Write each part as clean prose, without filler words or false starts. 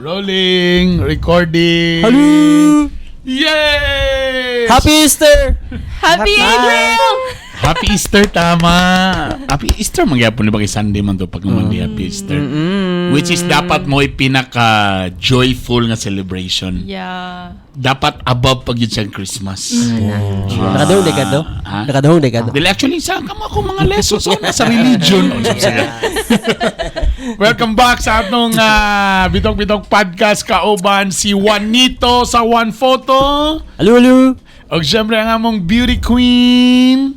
Rolling, recording. Hello! Yay! Happy Easter! Happy April! Happy Easter, tama. Happy Easter, magyapon ni ba kay Sunday man to pag naman di Happy Easter. Which is dapat mo pinaka-joyful nga celebration. Yeah. Dapat above pag yun siyang Christmas. Nakadahong dekado? Ha? Nakadahong dekado? Dili actually, sa kama ko mga lessons sa religion. Welcome back sa atong Bitok-Bitok Podcast. Kauban si Juanito sa One Photo. Hello, hello! O siyempre ang among beauty queen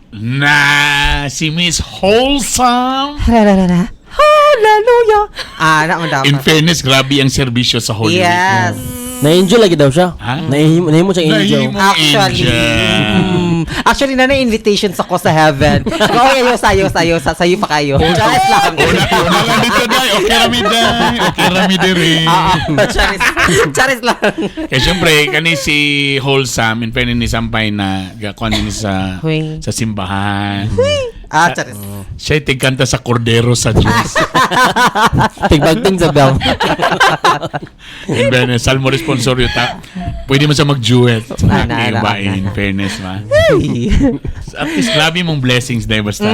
na si Miss Wholesome. Hallelujah! Anak mo dapat. In fairness, grabe ang serbisyo sa Holy Week. Yes. Na-angel lagi daw siya. Ha? Nahimo siyang angel. Nahimo Actually, angel. actually na invitations ako sa heaven. Sayo pa kayo. Charis lang. Una lang dito, day. Okay, rami, day. Okay, rami, rin. Charis lang. Kaya syempre, kani si Wholesome, in fairness ni Sampay na gakuan din sa Huy. simbahan. Charis. Siya'y tigkanta sa kordero sa Diyos. Tigbagting sa bell. In fairness, Salmo responsoryo ta. Pwede mo sa mag-duet. Ala. In fairness, ma. At least, grabe mong blessings na basta.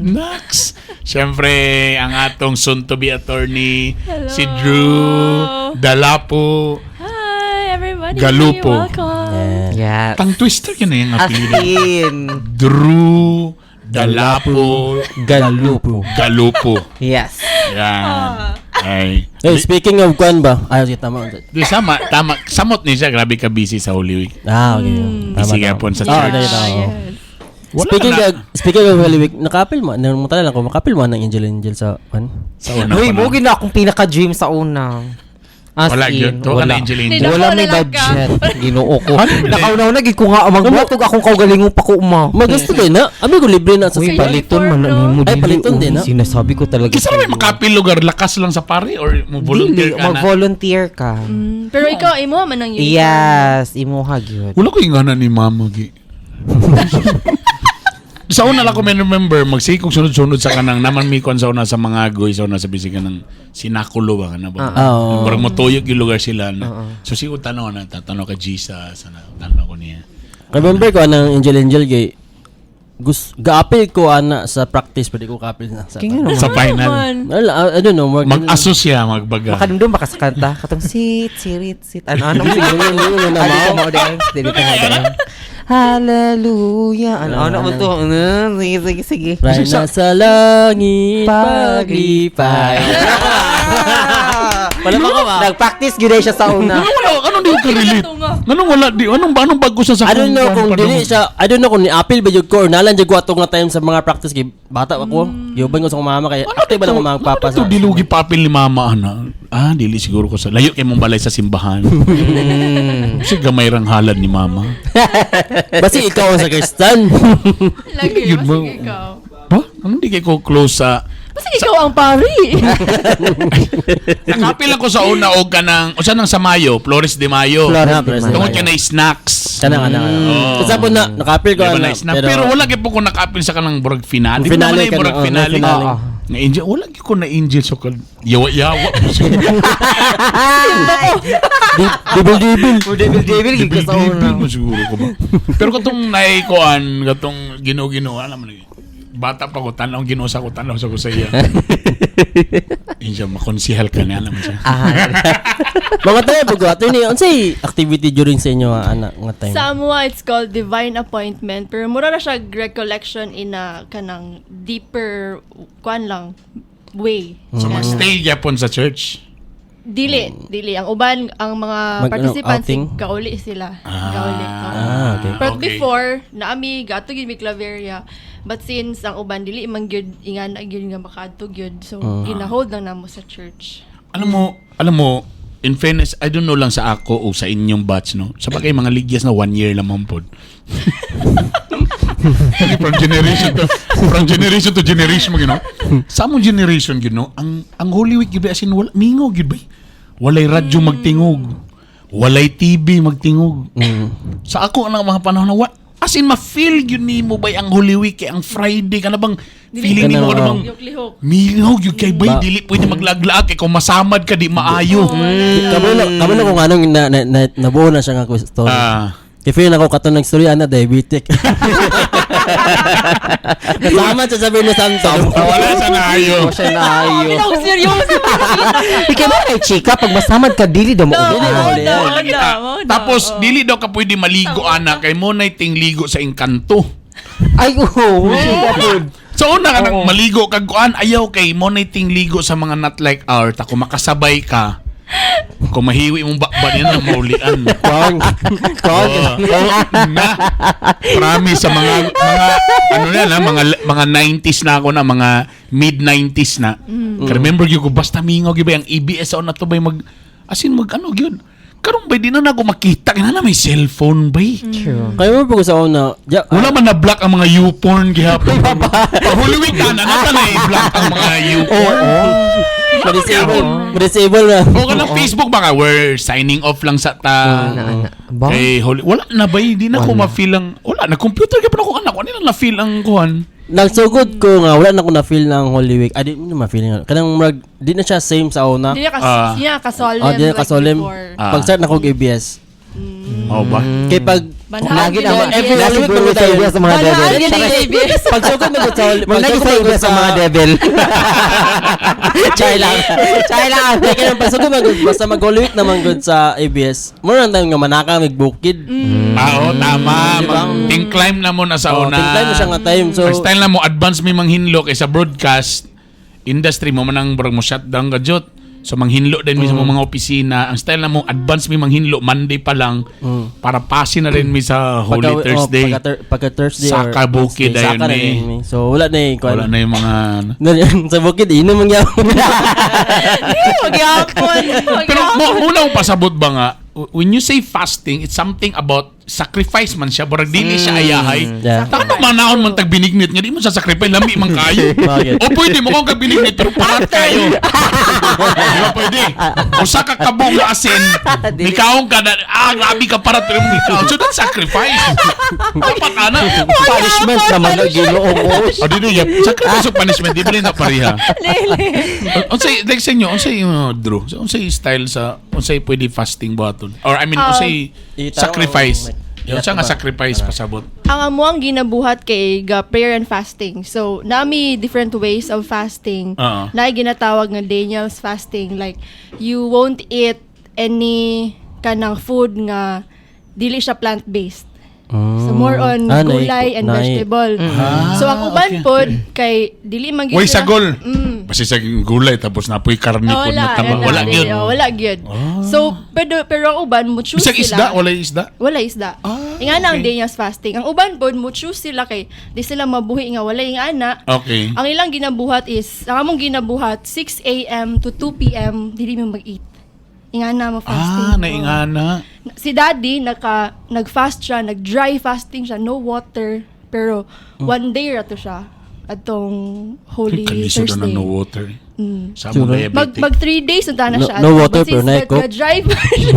Next. Siyempre, ang atong soon-to-be attorney, Hello. si Drew Dalapo. Hi, everybody. Galupo. Welcome. Yes. Tang twister yun na yung As apelido. in. Drew Dalapo Galupo. Galupo. Yes. Yan. Ay. Hey, speaking of kwan ba? Ay, sige, tama. Di sama, tama. Samot ni siya. Grabe ka busy sa Holy Week. Ah, okay. Busy ka po sa Oh, church. okay, tama. Yes. Wala Speaking of Holy Week, nakapil mo? Namutala lang ko, makapil mo ng angel sa kwan? Sa una Uy, pa mo na. gina akong pinaka-dream sa una. As Wala yun. in, To ka na angel. Wala may Wala ka. budget. Ginoo ko. Ano? Nakauna na gid ko nga magbuhatog akong kaugalingong pa ko uma. Magusto din na? Ami ko libre na sa Uy, Sa paliton man uniform, na mo Ay, paliton din, no? Sinasabi ko talaga. Kisa may makapil lugar, lakas lang sa pare or mo volunteer ka na? Mag-volunteer ka. Pero ikaw, imo man ang uniform. Yes, imuha gyud. Wala ko yung ngana ni mama. Sa una lang ko may remember, magsikog sunod-sunod sa kanang naman mikon sa una sa mga agoy, sa una sa bisigan ng sinakulo ba ka na ba? Oo. Parang matuyog yung lugar sila. So siguro tanaw na, tatanaw ka Jesus, tanaw ko niya. Remember ko anang angel gay. Gaapil ko ana sa practice, pwede ko kapil na sa. Kinga Sa naman. final, Wala, I don't know, more mag-asosya, magbaga. Makadumdum baka sa kanta. Katong sit. Ano mo Hindi mo dahil. Dili ka mo dahil. Hallelujah. Ano mo to? Sige. Ray na sa langit paglipay. Wala pa ka ba? Nag-practice gyud siya sa una. Anong di ko relate? Anong bago sa I don't know kung dili siya, I don't know kung ni-appeal ba yung ko or nalan dyan ko atong nga time sa mga practice kay bata ako. Giuban ko sa akong mama kaya active ba lang ang mga papa Ano sa. ito dilugi papel ni mama, ana? Dili siguro ko sa layo kay mong balay sa simbahan. Kasi gamay rang halad ni mama. Basi ikaw ang sa Kristan. Lagi, Yun mo. basig ikaw. Ba? Anong di kay ko close sa... Basig ikaw ang pari. Nakapil ako sa una og kanang... O saan ang sa Mayo? Flores de Mayo. Tungod ka na snacks. Kana. Kasi po na nakapil ko Diba ana. na snacks? Pero wala kay po ko nakapil sa kanang burag finale. Di Finale naman ka na, burag finale. finale. Na angel, wala kay ko na angel so kal yawa. Dibil. Gid ko sa una. Mo siguro ko ba. Pero katong naikuan, katong Ginoo alam mo na. Bata pa ko tanaw Ginoo sa ko tanaw sa ko sa iya. Inja makonsihal ka na alam mo siya. Mga tayo bago ato ni unsay activity during sa inyo ana nga time. Sa Amua, it's called Divine Appointment. Pero mura na siya recollection in a kanang deeper, kuan lang, way. Stay yapon sa church. Dili. Ang uban, ang mga participants, outing? kauli sila. Okay. But Okay. before, naami, gato yun may Claveria. But since ang uban, dili, imang gyud ingan na gyud nga makaadto gyud. So, ginahold lang namo sa church. Alam mo, in fairness, I don't know lang sa ako o sa inyong batch, no? Sa bagay, mga ligyas na 1 year lamang po. from generation to generation mo, you know? Sa among generation, you know, ang Holy Week, yun, as in, mingaw, yun ba? Walay radyo magtingog. Walay TV magtingog. Sa ako, ang mga panahon na, As in, ma-feel yun ni mo ba ang Holy Week, kay ang Friday, ka na bang feeling ni mo ka na bang Lihok-lihok. milog, yung kay bay, dili pwede maglaglaag, kay kung masamad ka, di maayo. Kamo na kung anong nabuo na siya nga story. Kaya na ako katon ng story, diabetic. Kasama siya sabi ni Santo. Wala sa naayo. Siya na ayo. Ako seryoso. Ikaw ba kay chika, pag masamad ka, dili daw mo ulit. Tapos, dili daw ka pwede maligo, ana, kay mo na iting ligo sa Encanto. Ay, chika food. So, una ka nang maligo, kag kuan, ayaw kay mo na iting ligo sa mga not like art, ako makasabay ka, kung mahiwi mong bakban yan, ang maulian. Na, promise sa mga ano na, mga 90s na ako na, mga mid-90s na. Remember yun ko, basta mingaw, giba, ang EBS na to ba ano, yun. Karong ba, di na ako makita, kaya na may cellphone ba. True. Kaya mo po sa una, Wala man na-block ang mga YouPorn, gihapon. Pahuliwig na i-block ang mga YouPorn. disable na. O ka ng Facebook baka, we're signing off lang sa Ba? kay Holy. Wala na ba? Di na ko ma-feel ang, wala na, computer ka pa na ko anak. Ano na na-feel ang kuhan? Nagsugod ko nga, wala na ko na-feel ng Holy Week. Di na ma-feel nga. Kanang di na siya same sa una. Hindi niya kasolemn. Di na kasolemn. before. Pag-start na ko ABS. O ba? Kaya pag Lagi Banhag naman. din every ang Holy Week Siguro na sa ibig sa mga Banhag devil. din ang ABS. pagsugod na ko sa Maglagi sa ibig sa mga devil. Chay lang. Chay lang. Kaya kanang pagsugod na good, basta mag-Holy Week naman good sa ABS. Muna na time nga manaka, magbukid. Oo, tama. Incline na mo na sa una. Tingnan mo siya nga time. So, Ang style na mo, advance may manghinlo kay sa broadcast industry mo manang barang mo shutdown ka jot. So manghinlo din mi sa mga opisina. Ang style na mo, advance may manghinlo Monday pa lang para pasin na rin mi sa Holy Thursday. Pagka Thursday Saka or bukid Wednesday, ayun saka na eh. rin mi. So wala na yung Wala na yung mga... sa bukid, inom ang yaw. Magyapon. Pero muna ko pasabot ba nga, when you say fasting, it's something about sacrifice man siya. Barag dili siya ayahay. Yeah. Tama manahon man tag binignit nga, di mo sa sacrifice, lami man kayo. Bakit? O pwede mo kung binignit, pero parat kayo. Di ba pwede? Usa ka kabong na asin, ikaw ka na, grabe ka parat, pero mong ikaw. So that's sacrifice. Dapat ana. Punishment naman na ginoo mo. O dito, sacrifice o punishment, di ba rin na pareha? Unsay, like sa inyo, unsay, Drew, unsay style sa, unsay pwede fasting button? Or I mean, unsay sacrifice? Yung siya nga sacrifice pasabot. Ang amuang ginabuhat kay prayer and fasting. So, nami different ways of fasting. Na ginatawag nga Daniel's fasting. Like, you won't eat any kanang food nga dili siya plant-based. So, more on gulay and vegetable. So, ang uban pod kay dili man gyud Way sila- sagol. Basta sa gulay tapos napoy karne po na tama. Wala gyud. Wala gyud. So, pero ang uban mo choose Bisag isda, sila. wala isda. Wala isda. Ingana ang Daniel's fasting. Ang uban pod mo choose sila kay di sila mabuhi nga wala ingana. Okay. Ang ilang ginabuhat is, ang among ginabuhat 6 a.m. to 2 p.m. dili mo mag-eat. Ingana mo fasting. Naingana. Si Daddy nag-fast siya, nag-dry fasting siya, no water, pero one day rato siya atong Holy Kalisod na Thursday. no water. Sa Sure. mga diabetic. Mag 3 days na na No- siya. no water, But pero since na-cook. Ga-drive man siya.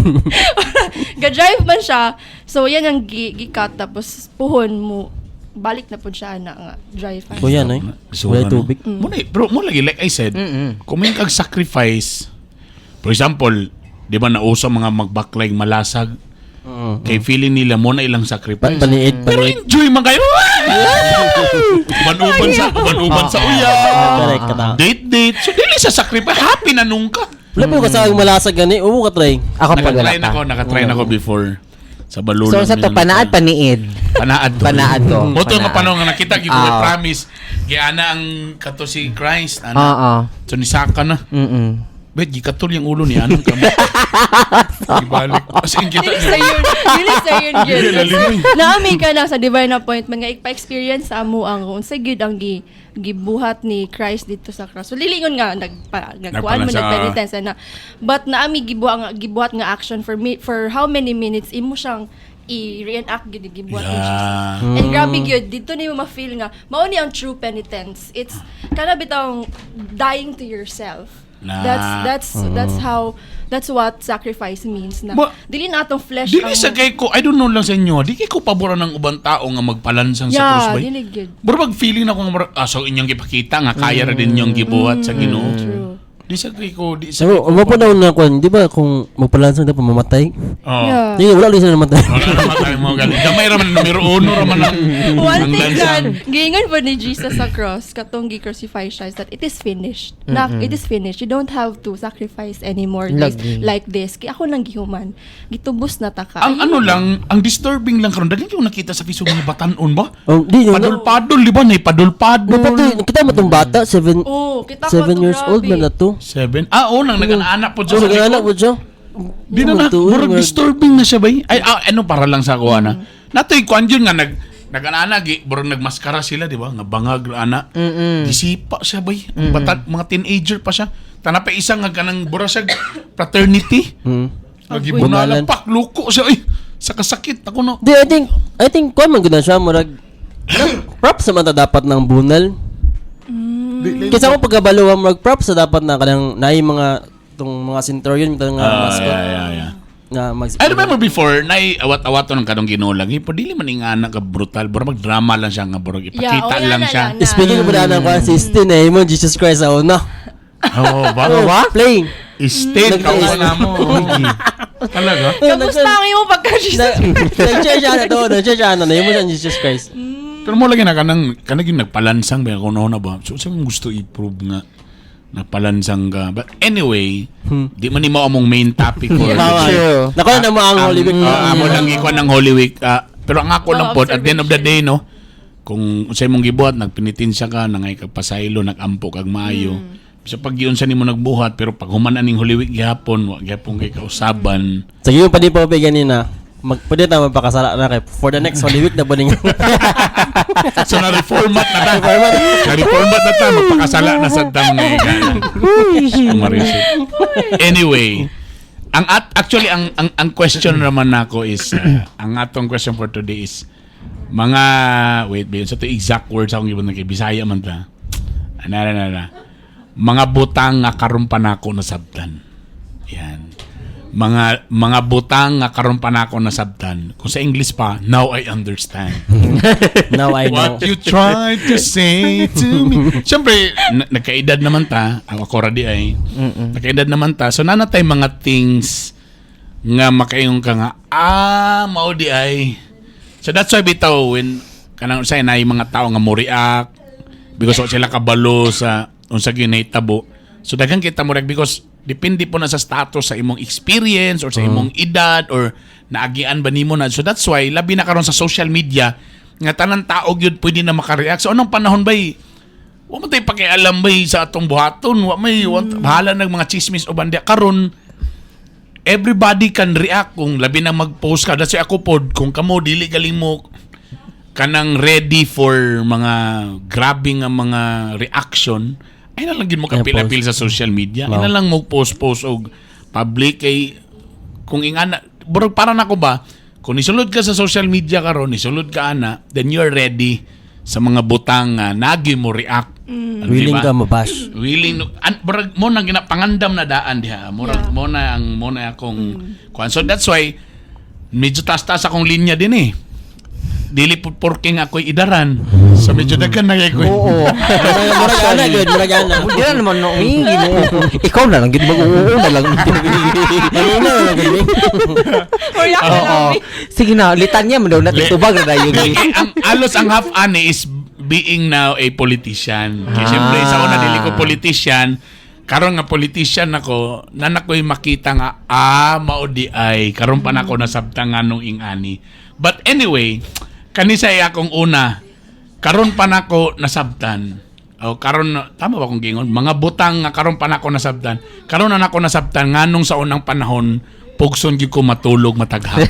Ga-drive man siya. So, yan ang gikat. Tapos, puhon mo. Balik na po siya na nga. Dry fast. Kuya na wala tubig. Pero mo lagi, like I said, kung may kag-sacrifice, for example, di ba nauso mga magbaklay malasag, kay feeling nila mo na ilang sacrifice. Paniid, Pero enjoy man kayo. Uban sa uya. Correct ka na. Date. So, dili sa sacrifice. Happy na nung ka. Wala po ka sa malasag gani. Oo ka try. Ako pa wala Nakatry na ko before. Sa balulan. So sa to panaad paniid. Panaad to. Panaad to. Moto nga Panaad. panong nga nakita gyud ko promise. Giana ang kato si Christ ana. Oo. So nisaka na. Bet gikatul yung ulo ni anong kamo. Ibalik. As in kita. Dili sa yun Dili na limoy. Naami ka na sa divine appointment nga ipa-experience sa amo ang kung sa gyud ang gibuhat ni Christ dito sa cross. So lilingon nga nagkuan mo Nagpala sa- nagpenitence na. But naami gibuhat nga action for how many minutes imo siyang i-reenact gyud gibuhat ni Jesus. Yeah. And grabe gyud dito ni mo ma-feel nga mao ni ang true penitence. It's kana bitang dying to yourself. That's what sacrifice means na. Ba- Dili na atong flesh Dili sa kay ko, I don't know lang sa inyo, di kay ko paboran ng ubang tao nga magpalansang sa krus Yeah, bay. dili good. Bro, mag-feeling ako nga, so inyong ipakita nga kaya ra din yung gibuhat sa Ginoo. True. Di sa kay ko, di sa Pero, kay ko. umapa na una ko, di ba kung magpalansang dapat mamatay? Oh. Yeah. Hindi, wala ulit sila namatay. Wala naman tayo mo galing. Gamay raman, numero 1 raman ang One thing lansang. that giingon po ni Jesus sa cross katong gi-crucify siya is that it is finished. It is finished. You don't have to sacrifice anymore Lagi. like this. Kaya ako nang gihuman. Gitubos na ta ka. Ang ano lang, ang disturbing lang karon, dali yung nakita sa Facebook ng batanon ba? Oh, di, Padol-padol, di ba? Nay padol-padol. Napatay, kita mo itong bata, 7 Oh, kita ko 7 to, years old grabe. na to. 7? Nang nag-anak po So, dyan sa nag-anak likod. po siya. Di na na, murag disturbing na siya ba? Ay, ano para lang sa kuha na. Natoy, kuhan yun nga, nag-anak, murag nagmaskara sila, di ba? Nga bangag, anak. Disipa siya ba? Mga teenager pa siya. Tana pa isang nga kanang burasag fraternity. Lagi Bunalan. bunalan pak, luko siya. Ay, sa kasakit. Ako no. Di, I think, kuha man guna siya, murag, props naman ta dapat ng bunal. Kisa ko pagkabaluhan, murag, props sa dapat na kanang, naay mga, itong mga centurion, itong mascot. Yeah. Na I remember before, awat-awat ng kanong ginulag. Dili man ingana ka brutal. Bro, mag-drama lang siya nga, bro. Ipakita wala lang na siya. lang na. Speaking of na ko, 16 eh, mo, Jesus Christ, ako na. Oo, Ba? Playing. State ka na mo. Talaga? Kamusta ang imo pagka-Jesus? Nag-share siya na to, nag-share siya na, mo siya Jesus Christ. Pero mo lagi na kanang nagpalansang ba ako na ba? So sa gusto i-prove nga nagpalansang ka. But anyway, di man mo among main topic for True. Naku na mo ang Holy Week. amo lang ikuan ng Holy Week. Pero ang ako lang po at the end of the day no, kung unsay mong gibuhat nagpinitin siya ka nangay kag pasaylo nagampo kag maayo. So pag yun sa nimo nagbuhat pero pag human aning Holy Week gihapon, wa gyapon kay kausaban. Sige yung pa di pa ganina. Pwede tayo magpakasala na kay for the next Holy Week na buning. So na-reformat na ta. Na-reformat na ta. Magpakasala na sa ta mga igala. Ang marisip. Anyway, actually, ang question naman nako is, ang atong question for today is, mga, wait, so ito exact words akong ibon na kay Bisaya man ta. Mga butang nga karon pa nako nasabtan. Yan. Mga butang nga karon pa nako nasabtan. Kung sa English pa, now I understand. Now I know. What you tried to say to me. Siyempre, nagkaedad naman ta. Ako radi ay. Nagkaedad naman ta. So, nanatay mga things nga makayong ka nga, mao di ay. So, that's why bitaw, when kanang usay na yung mga tao nga mo react because sila kabalo sa unsa gyud nahitabo. So, daghang kita mo react because depende po na sa status sa imong experience or sa imong edad or naagian ba nimo na. So that's why labi na karon sa social media nga tanan tao gyud pwede na makareact. So anong panahon bay? Wa man tay pakialam bay sa atong buhaton, wa may bahala ng mga chismis o bandia karon. Everybody can react kung labi na mag-post ka. That's why ako pod kung kamo dili galing mo kanang ready for mga grabe nga mga reaction. Ay na lang gid mo kapil-apil sa social media. Ay na lang mo post og public kay kung ingana burog para nako ba kung nisulod ka sa social media karon nisulod ka ana then you're ready sa mga butang nga nagi mo react. Willing ka mabash. Willing burog mo nang ginapangandam na daan diha. Murag mo na akong kuan. So that's why medyo taas-taas akong linya din eh. Dili po porking ako'y idaran. So medyo daghan na kay ko. Oo. Muragana, good, muragana. Hindi na naman no, umingi mo. Ikaw na lang, gid mag-oo na lang. Ano na, good. React na lang. Oo. Sige na, litanya mo daw na tubag na yun. Ang alos ang half ani is being now a politician. Kaya syempre sa una dili ko politician. Karon nga politician ako, nanak ko'y makita nga mao di ay karon pa nako nasabtan nga nung ingani. But anyway, kanisa akong una karon pa nako nasabtan. O karon tama ba kung gingon? Mga butang nga karon pa nako nasabtan. Karon na nako nasabtan nganong sa unang panahon pugson gyud ko matulog mataghapon.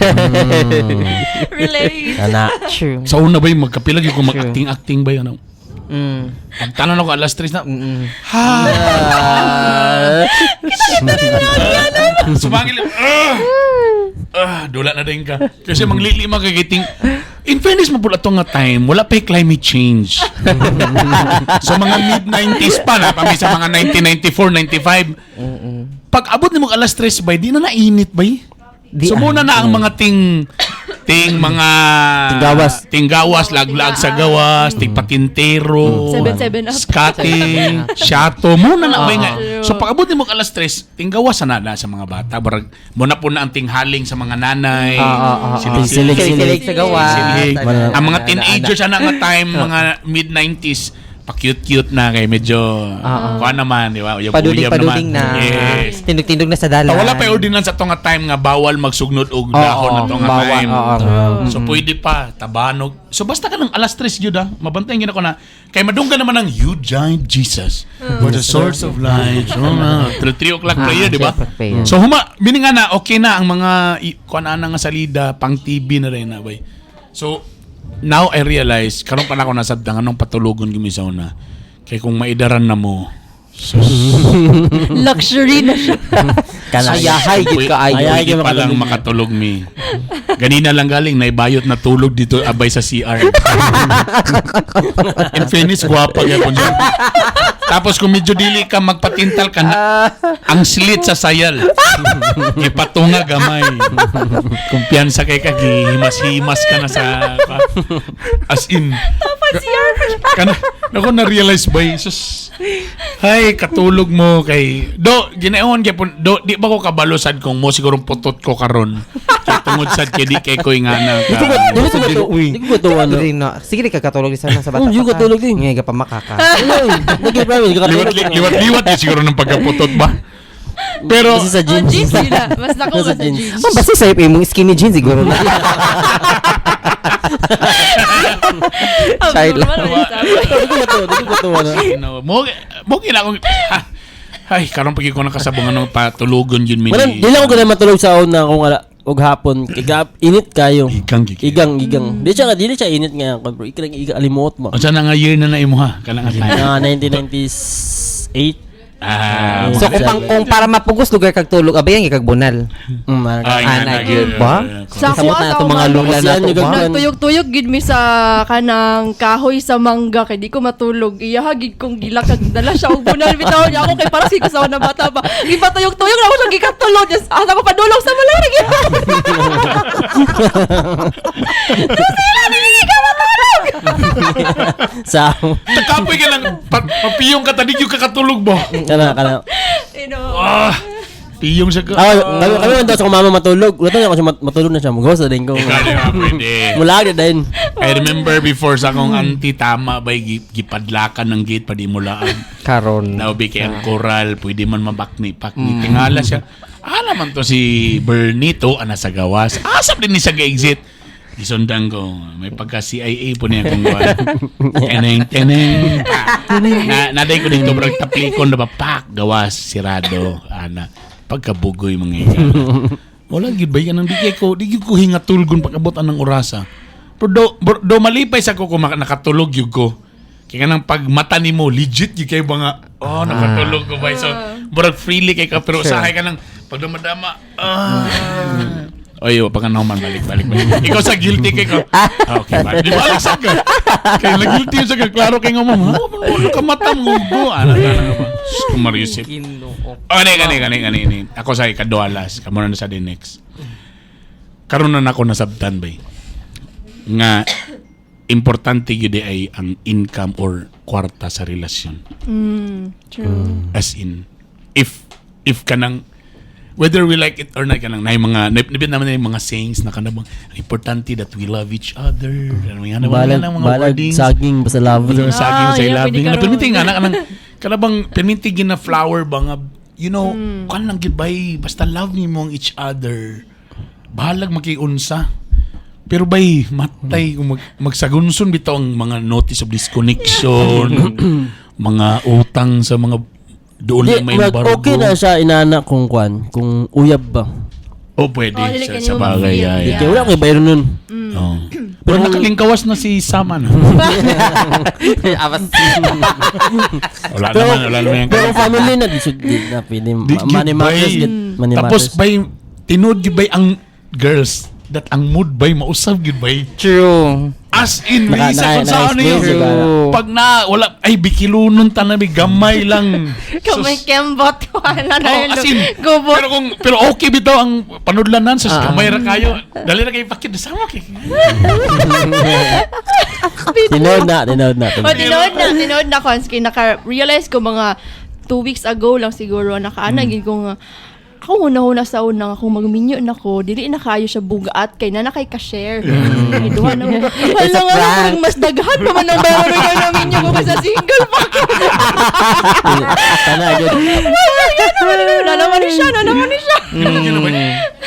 Relate. Ana. True. Sa una ba yung magkapila gyud ko mag-acting ba yun? Mm. Ang tanan ako alas 3 na. Sumangil. dula na din ka. Kasi manglili magagiting. In fairness mo pula nga time, wala pa yung climate change. So mga mid-90s pa na, kami sa mga 1994, 95. Pag abot ni mo alas 3 bay, di na nainit bay. So muna na ang mga mga tinggawas, laglag sa gawas, tingpatintero, 7-7 up. skating, shato, muna na bay nga. So pag abot ni mo alas 3, tinggawas na sa mga bata. Barag, muna po na ang tinghaling sa mga nanay. Silig sa gawa. Silig. Ang mga Ano, teenagers na nga time, mga mid-90s, pa-cute-cute na kay medyo kuha naman, di ba? Yung uyab Paduling na. Yes. Tindog-tindog na sa dalan. Wala pa yung ordinance ato nga time nga bawal magsugnod og dahon ato nga bawal. time. So Mm. pwede pa tabanog. So basta ka ng alas 3 jud mabantayan gina ko na kay madunggan naman ng you giant Jesus for the source of life. So na 3 o'clock prayer, di ba? prayer. So meaning nga na okay na ang mga kuan ana nga salida pang TV na rin na bay. So now I realize karon pa na ako nasabtan anong patulugon gumisaw na kay kung maidaran na mo Luxury na siya. Ayahay, gid ka Ayahay ayaw. pa lang makatulog mi. Ganina lang galing naibayot na tulog dito abay sa CR. In fairness, gwapa niya po niya. Tapos kung medyo dili ka magpatintal ka na, ang slit sa sayal. Ipatunga gamay. Kumpiyansa kay ka, himas-himas ka na sa... As in... Ako na-realize ba, sus, hay, katulog mo kay... Ginaon kay di ba ko kabalusad kung mo siguro putot ko karon. Kaya tungod sad kay di kay ko ingana ka. Di ko to ano. Sige, di ka katulog di sana sa bata. Hindi ko katulog din. Ngayon ka pa makaka. Liwat-liwat siguro ng pagkaputot ba? Pero Kasi sa jeans. Jeans nila. Mas nako Sa sa jeans. jeans. Basta sa'yo yung skinny jeans siguro na. Child lang. Di ko to ano. mo kina ko ay karon pagi ko nakasabungan ng patulugon yun mini. Di lang ko na matulog sa una kung og hapon. Init kayo. Igang. Di siya init nga. Igang alimot mo. Unsa na nga year na naimo ha? Kanang time. 1998. So kung para mapugos lugar kag tulog, abay ang ikagbunal. Yun ba? Sakwa na ta itong mga lula na ito ba? Nagtuyog-tuyog gid mi sa kanang kahoy sa mangga kay di ko matulog. Iya gid kong gila kag dala siya og bunal bitaw niya ako kay para si kasawa na bata ba. Gipatuyog-tuyog na ako siya gikatulog. Just asa ko padulog sa malamig. Sa Takapoy ka lang papiyong ka tadi yung kakatulog mo. kana. Piyong sa ka. Kami man daw sa mama matulog. Wala na ako siya matulog na siya. Magawas na din ko. Pwede. Mula na din. I remember before sa akong auntie tama ba gipadlakan ng gate pa di mulaan. Karon. Naubi kay ang koral, pwede man mabakni-pakni. Tingala siya. Naman to si Bernito, sa gawas. Asap din ni sa ga-exit. Isundan ko, may pagka CIA po niya kung teneng. Naday ko dito, bro, taplikon na ba, gawas, sirado, pagkabugoy mga iyan. Wala, gid ba yan, di ko hingatulgon pagkabutan ng orasa. Pero do malipay sa ko kung nakatulog yun ko. Kaya nang pag mata ni mo, legit yun kayo ba nga, nakatulog ko ba? So, burag freely kay ka, pero usahay ka nang, pag dumadama, pag ano man, balik. Ikaw sa guilty kay ko. Okay, ba? Di ba alasag ka? Kaya na-guilty yun sa ka. Klaro kay nga mo, wala ka mata mo. Kumarisip. Kani. Ako sa ikadualas. Kamu na sa din next. Karoon na ako nasabtan ba? Nga, importante yun ay ang income or kwarta sa relasyon. True. As in, if kanang whether we like it or not, kanang nabit naman na yung mga sayings na kanang importante that we love each other. Balag saging basta love. Saging sa loving. pwede ka Perminti nga kanang perminti gina flower ba nga kanang gibay basta love ni mo ang each other. Bahalag makiunsa. Pero bay matay kung magsagunson bitaw ang mga notice of disconnection, mga utang sa mga doon na may embargo. Okay na siya inana kung uyab ba. Pwede dili sa bagay. Kaya wala kayo bayro nun. Pero nakalingkawas na si Sama na. Wala naman yan. Pero family na di na pwede money matters. Tapos bay tinood di bay ang girls that ang mood bay mausab gid bay. True. As in, isa kung saan niyo. True. Pag wala, ay, bikilunon tanabi, gamay lang. Kamay kembot ko na As in, gubot. pero okay bito ang panudlanan sa gamay ra kayo. Dali ra kayo pakit sama kay. Tinood na. Tinood na Konski. Naka-realize ko mga 2 weeks ago lang siguro. Nakaanagin ko nga, ako una sa unang ako magminyo na ko, dili na kayo siya bugaat kay na kay ka-share. Ay duha na mo. Wala nga mas daghan pa man ang bayaran ko na minyo ko sa single pa. Tana yun. Na naman ni siya.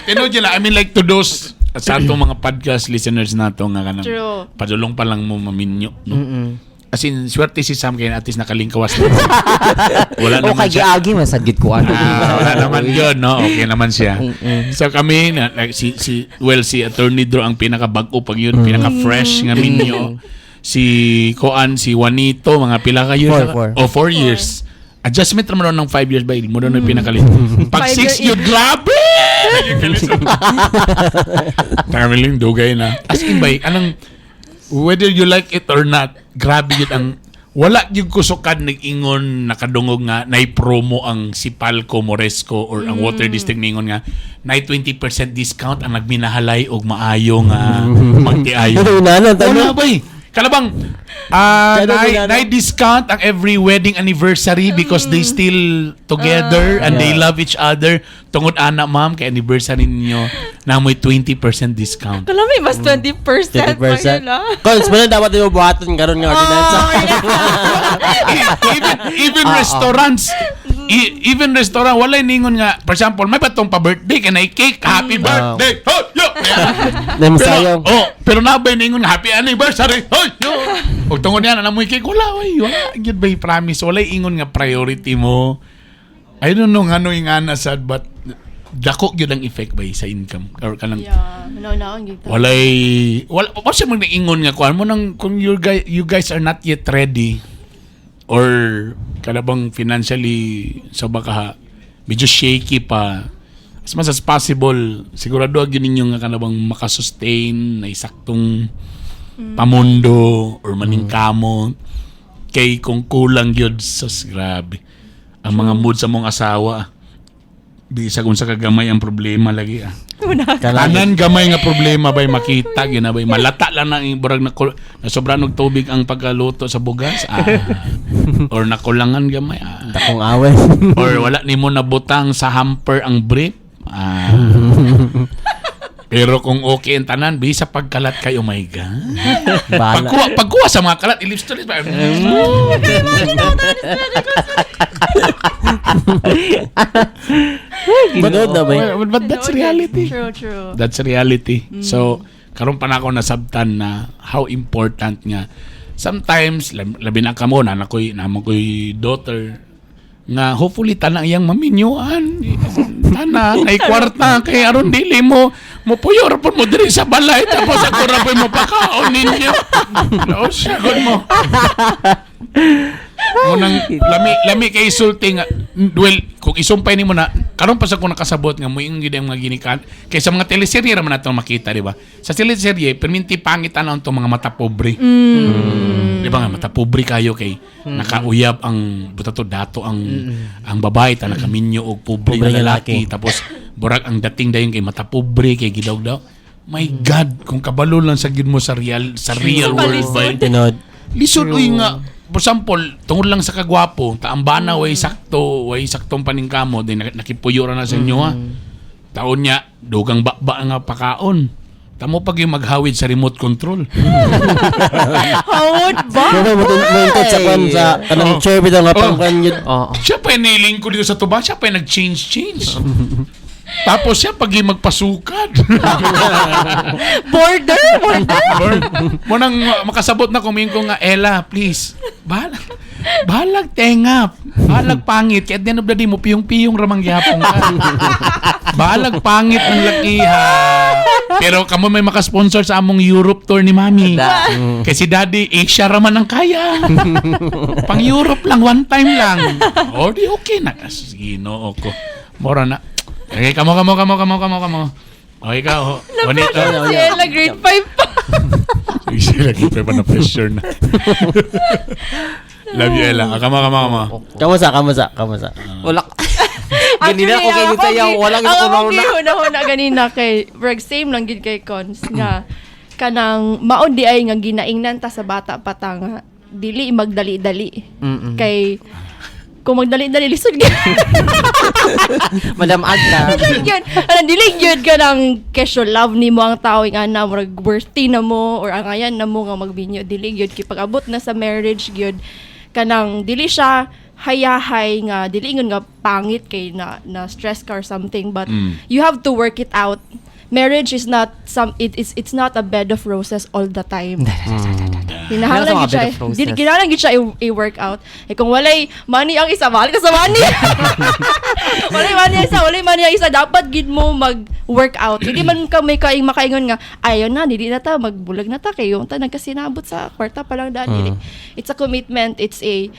Tinood yun, I mean like to those sa atong mga podcast listeners nato nga kanang True. padulong pa lang mo maminyo. No? As in, swerte si Sam kaya atis nakalingkawas. Wala O naman kay siya. giagi masagit ko ano. Wala naman yun, no? Okay naman siya. So kami, like, si Attorney Drew ang pinaka-bago pag yun, pinaka-fresh nga minyo. Si Juanito, mga pila kayo. 4. 4 years. Adjustment naman ng 5 years ba? Mo doon yung pinakalit. Pag 6 yun, grabe! Traveling, dugay na. As in ba, anong, whether you like it or not, grabe yun ang, wala yung kusukan nag-ingon nakadungog nga, na-promo ang si Palco Moresco or ang Water District ningon nga, na 20% discount ang nagminahalay og maayo nga magtiayo. Wala ba Kalabang, na-discount ang every wedding anniversary because they still together and they love each other. Tungod ana, ma'am, kay anniversary ninyo na may 20% discount. Kalami, mas 20% pa yun, ah. Cons, wala dapat yung buhatan karon nga ordinansa. even restaurants, even restaurant, wala ningon nga, for example, may patong pa-birthday, kaya na-cake, happy birthday, oh, yo! Pero nabay ningon nga, happy anniversary, oh, yo! Huwag tungod yan, alam mo yung cake, wala, yun ba yung promise, wala ingon nga priority mo. I don't know ano yung sad, but dako yun ang effect ba sa income or kanang ang gito. wala siya mag-ingon nga kung you guys are not yet ready or kalabang financially so baka medyo shaky pa as much as possible sigurado yun ninyo nga kanabang makasustain na isaktong pamundo or maningkamot kay kung kulang yun sus grabe ang mga mood sa mong asawa bisa kung sa kagamay ang problema lagi kanan gamay nga problema bay makita gina bay malata lang nang burag na sobra ng tubig ang pagkaluto sa bugas or nakulangan gamay Takong away. or wala nimo nabutang sa hamper ang brief pero kung okay ang tanan bisa pagkalat kay oh my god pagkuha sa mga kalat i-live stories ba but that's reality. True. That's reality. So, karon pa na ako nasabtan na how important nga. Sometimes, labi na kamo, nakoy daughter, nga hopefully tanang iyang maminyuan. Tanang, ay kwarta, kay aron dili mo puyor po mo diri sa balay, tapos ako ra po mo pakaon ninyo. No, syagod mo. Munang lami kay sulti nga well kung isumpay nimo na karon pa sa ko nakasabot nga mo yung gid ang mga ginikan kay sa mga teleserye ra man nato makita di ba sa teleserye perminti pangit ana ang mga mata pobre di ba nga mata pobre kayo kay nakauyab ang butato dato ang babae ta nakaminyo og pobre nga lalaki tapos burag ang dating dayon kay mata pobre kay gidaw daw my god kung kabalo lang sa gid mo sa real world ba lisod uy nga for example, tungod lang sa kagwapo, taambana way saktong paningkamo, din nakipuyura na sa inyo ha. Taon niya, dugang bakba nga pakaon. Tamo pag yung maghawid sa remote control. Hawid ba? Mungkot sa kanang chair bitaw nga pangkan yun. Siya pa niling ko dito sa tuba, siya pa nag-change. Tapos siya pag yung magpasukad. Border. Munang makasabot na kumingin ko nga, Ella, please. Bahalag tengap. Bahalag pangit. Kaya din na mo, piyong-piyong ramang yapong ka. Bahalag pangit ng lakiha. Pero kamo may makasponsor sa among Europe tour ni Mami. Kasi Daddy, Asia raman ang kaya. Pang Europe lang, one time lang. O, di okay na. Sige, no, ako. Mora na. Okay, kamo. O ikaw, Juanito. Si Ella, grade 5 pa. Sige, lagi pa na pressure na. Love you, Ella. Kama. Kamusta? Wala. Ganina ko kayo sa'yo. Walang ako ito na. huna ganina kay Brag, same lang gid kay Cons nga kanang maon di ay nga ginaingnan ta sa bata pa ta nga dili magdali-dali. Kay kung magdali-dali lisod gyud. Madam Agda. Dili gyud ka nang kesyo love nimo ang tao nga na murag worthy na mo or angayan na mo nga magbinyo, dili gyud kay pag-abot na sa marriage gyud kanang dili siya hayahay nga dili ingon nga pangit kay na stress ka or something, but you have to work it out. Marriage is not it's not a bed of roses all the time. Kinahanglan gid siya. Dili kinahanglan gid siya i-work out. Kung walay money ang isa, balik ka sa money. walay money ang isa, dapat gid mo mag-work out. Hindi man ka may makaingon nga ayon na dili na ta magbulag na ta kay yung ta nagkasinabot sa kwarta pa lang dali. It's a commitment, it's a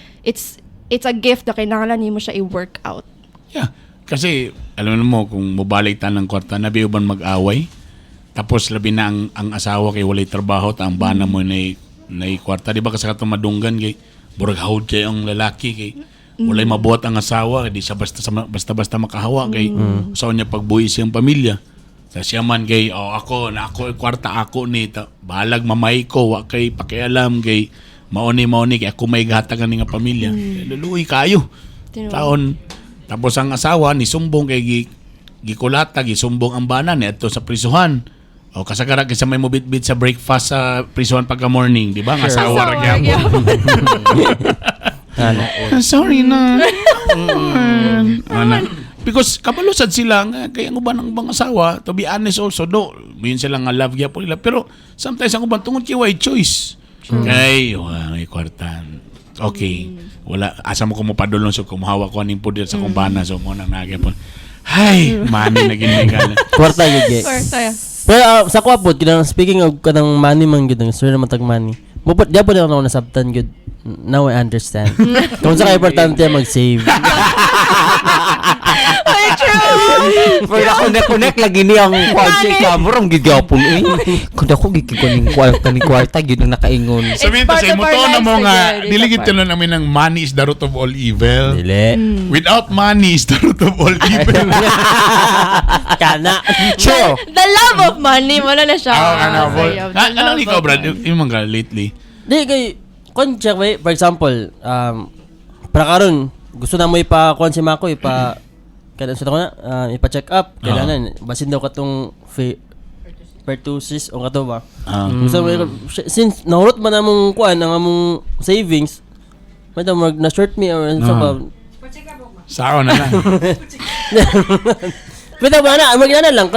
gift na kailangan nimo siya i-work out. Yeah. Kasi, alam mo, kung mabalik ta ng kwarta, nabi uban mag-away, tapos labi na ang asawa kay walay trabaho, ta ang bana mo na kwarta. Di ba kasi katong madunggan kay, burag hawd kay ang lalaki kay, walay mabuhat ang asawa, di siya basta makahawa kay, usaw niya pagbuhi siyang pamilya. Sa siya man kay, ako kwarta ako ni, bahalag mamay ko, wa kay pakialam kay, mauni kay ako may gatagan nga pamilya. Luluoy kayo. Taon. Tapos ang asawa ni sumbong kay gikulata, gisumbong ang bana ni adto sa prisuhan. O kasagara kay sa may mobitbit sa breakfast sa prisuhan pagka morning, di ba? Ang asawa ra gyapon. Sorry na. Because kabalusad sila nga kay ang uban ang bang asawa, to be honest also, yun sila nga love gyapon nila, pero sometimes ang uban tungod kay way choice. Kay may kwartan. Okay. Wala asa mo ko mopadulong so kumuhawa ko aning pudir sa kumbana so mo nang nagyapon. Hay, money na ginigala. Kwarta yun, pero sa ko pod kinang speaking of kanang money man gyud ang sir naman tag money. Mupot gyapon na ako nasabtan gyud. Now I understand. Kung sa importante mag-save. Ay, true! Pero connect lagi ni ang project ka. Murang gigapon eh. Kung ako gigikunin kwarta, yun ang nakaingon. Sabihin to sa imo to na mo nga diligid to namin ng money is the root of all evil. Dili. Without money is the root of all evil. Kana. Sure. The love of money, wala na siya. Ano ikaw, Brad? Yung mga lately? Di kay kon check way for example para karon gusto na mo ipa-kuan si Mako kada sa na ipa-check up kailangan basin daw katong pertussis o kato ba gusto mo since nahurot man among kuan ang among savings madam na short me or so ba sao na lang. Pero ba magana lang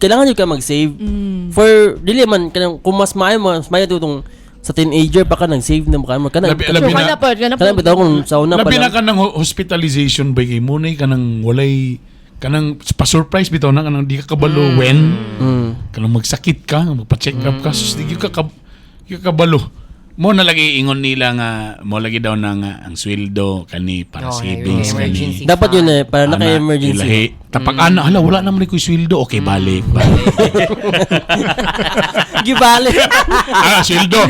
kailangan ka mag-save for dili man kanang kung mas maayo tutong sa teenager pa ka nag-save na mukha mo ka na. Labi bitaw kung sa una pa lang. Labi na lang. ka ng hospitalization ba kay mo na ka ng walay ka ng pa-surprise bitaw na ka ng di ka kabalo when ka nang magsakit ka, magpa-check up ka, sus di ka kabalo. Mo na lagi ingon nila nga mo lagi daw na nga ang sweldo kani para savings kani. Dapat yun para naka-emergency. Tapag wala naman ko sweldo, okay balik. Gibalik. Sweldo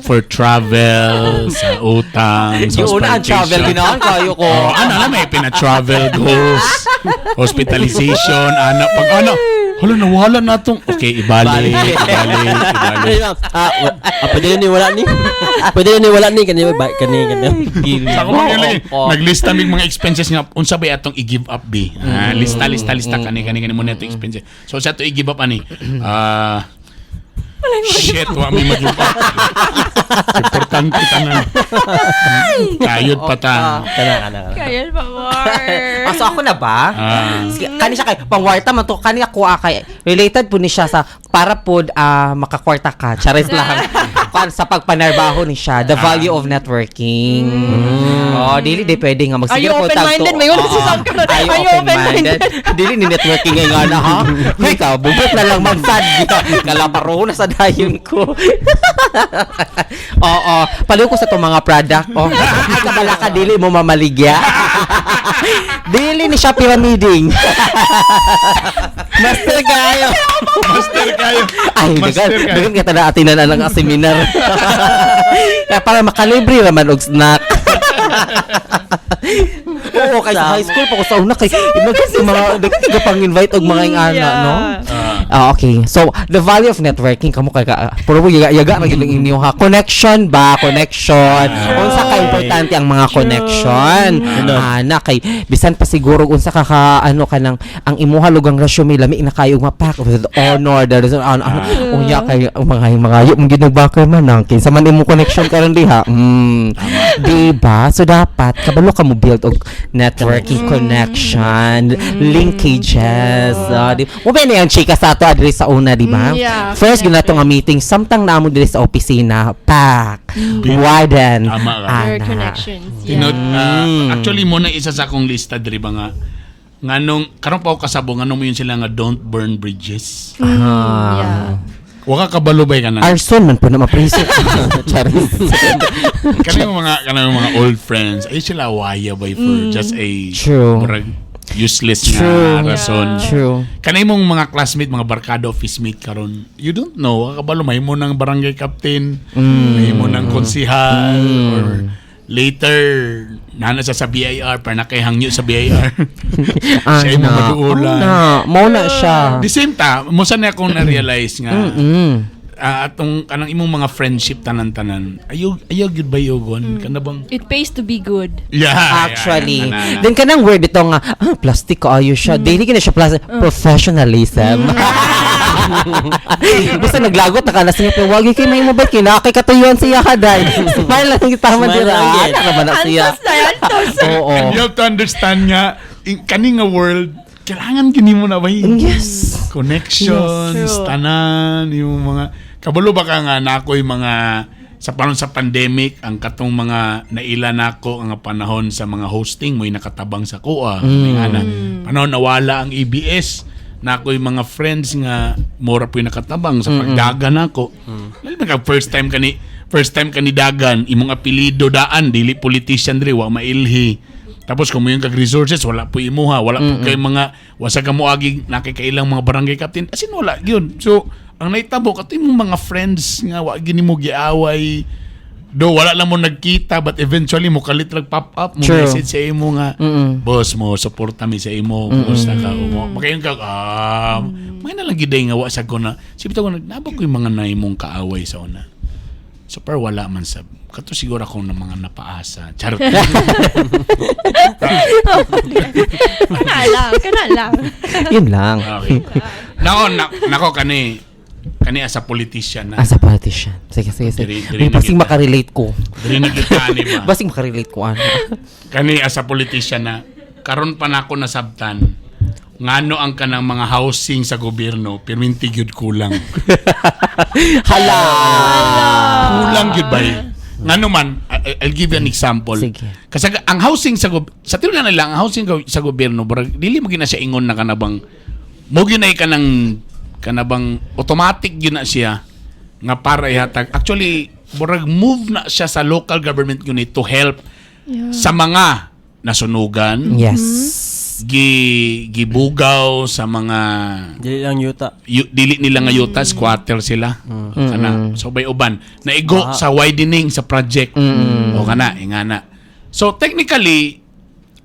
for travel, sa utang, sa Yung una ang travel ginawan kayo ko. May pina-travel goals, hospitalization, pag nawala na itong, okay, ibalik. Pwede na niwala ni. Kani. Sako lagi. Naglista mig mga expenses nga, unsa ba atong i-give up bi? Lista kani mo na itong expenses. So, sa ito i-give up ani? Shit, wa may mag-give up. Importante ka na. Kayod pa ta. Kayod pa more. So ako na ba? Kani siya kay pangwarta man to kani ako kay related po ni siya sa para pod makakwarta ka. Charis lang. Sa pagpanarbaho ni siya, the value of networking. Dili pwede nga Are magsiguro you open-minded? May ulit si Sam ka. Are you open-minded? Dili ni networking nga na ha. Hey ka, bubot na lang magsad. Kalaparo na sa dayon ko. Paliw ko sa itong mga product. Ay, kabala ka, dili mo mamaligya. Dili ni siya pyramiding. Master kayo. Master kayo. Ay, dagan kita na atinan ang seminar. Kaya para makalibre naman og snack. Oo, kay sa high school pa ko sa una kay mga pang-invite og mga ingana, no? Okay. So, the value of networking kamo kay puro yaga ra gyud inyo ha. Connection ba? Connection. Unsa ka importante ang mga connection? Na kay bisan pa siguro unsa ka ano kanang ang imuha lugang resume lami na kayo mapak with honor. There is unya kay mga yung ginubakay man nang kinsa man imong connection karon diha. Diba? So dapat kabalo ka mo build og networking connection, linkages. Mo ba na yung chika sa ato adiri sa una, di ba? Yeah. First ginato nga meeting, samtang namo diri sa opisina, pak, widen, Tama ka. Your connections. Tinod, Yeah. actually mo na isa sa akong lista diri ba nga nganong karon pa ako kasabo nganong mo yun sila nga don't burn bridges. Yeah. Wa ka kabalubay ka na. Arson man po na mapriso. Charis. Kanang mga old friends ay sila waya by for just a True. murag useless True. na rason. True. Kanay mong mga classmate, mga barkada, office mate karon, you don't know, kabalo may mo ng barangay captain, may mo ng konsihal, or later nana sa BIR para nakahangyo sa BIR. Siya yung maduulan. Mo na siya. The same time, mo sana akong na-realize nga atong kanang imong mga friendship tanan-tanan. Ayaw gyud ba yogon kana bang It pays to be good. Actually. yeah. Then kanang word ito nga, plastic kaayo siya. Daily ka na siya plastic. Professionalism. Basta naglagot na ka na siya. Pero wag kayo may mabait. Kinakay katuyuan siya ka dahil. Smile lang kita man Smile dira. lang yan. Naman na siya. Antos na yan, tos. Oo. And you have to understand nga kani nga world kailangan gini mo na ba Yes. connections, Yes, true. tanan, yung mga kabalo ba ka nga na ako'y mga sa panahon sa pandemic ang katong mga naila nako ang panahon sa mga hosting mo'y nakatabang sa kuha panahon nawala ang EBS na ako'y mga friends nga mora po'y nakatabang sa pagdagan nako lalo na first time kani dagan imong apelyido daan dili politician diri wa mailhi tapos kung mo yung kag-resources, wala po imuha. Wala po kayo mga, wasa ka mo aging nakikailang mga barangay captain. Asin wala yun. So, ang naitabo, kato yung mga friends nga, wag gini mo giaway. Do, wala lang mo nagkita, but eventually mo kalit pop up, mo True. message sa imo nga, boss mo, supporta mi sa imo, kumusta ka, makayon ka, may nalang giday nga, wasa ko na, sipita ko, nagnabag ko yung mga naimong kaaway sa una. So, pero wala man sa, kato siguro ako ng mga napaasa. Charot. Kana lang. Yun lang. Okay. Nako kani as a politician na. As a politician. Sige. Diri Basing na kita. makarelate ko. Diri na gitani ba. Basing makarelate ko. Kani as a politician na karon pa nako nasabtan ngano ang kanang mga housing sa gobyerno perminti gyud kulang. Hala. Kulang gyud ba? Ngano man I'll give you an example. Sige. Kasi ang housing sa tinunan nila ang housing sa gobyerno dili mo gina siya ingon na kanabang mo ginay kanabang automatic yun na siya nga para ihatag. Actually, murag move na siya sa local government unit to help sa mga nasunugan, Yes. gibugaw sa mga Dili lang yuta. dili nila nga yuta, squatter sila. Kana so bay uban naigo sa widening sa project. O kana ingana. So technically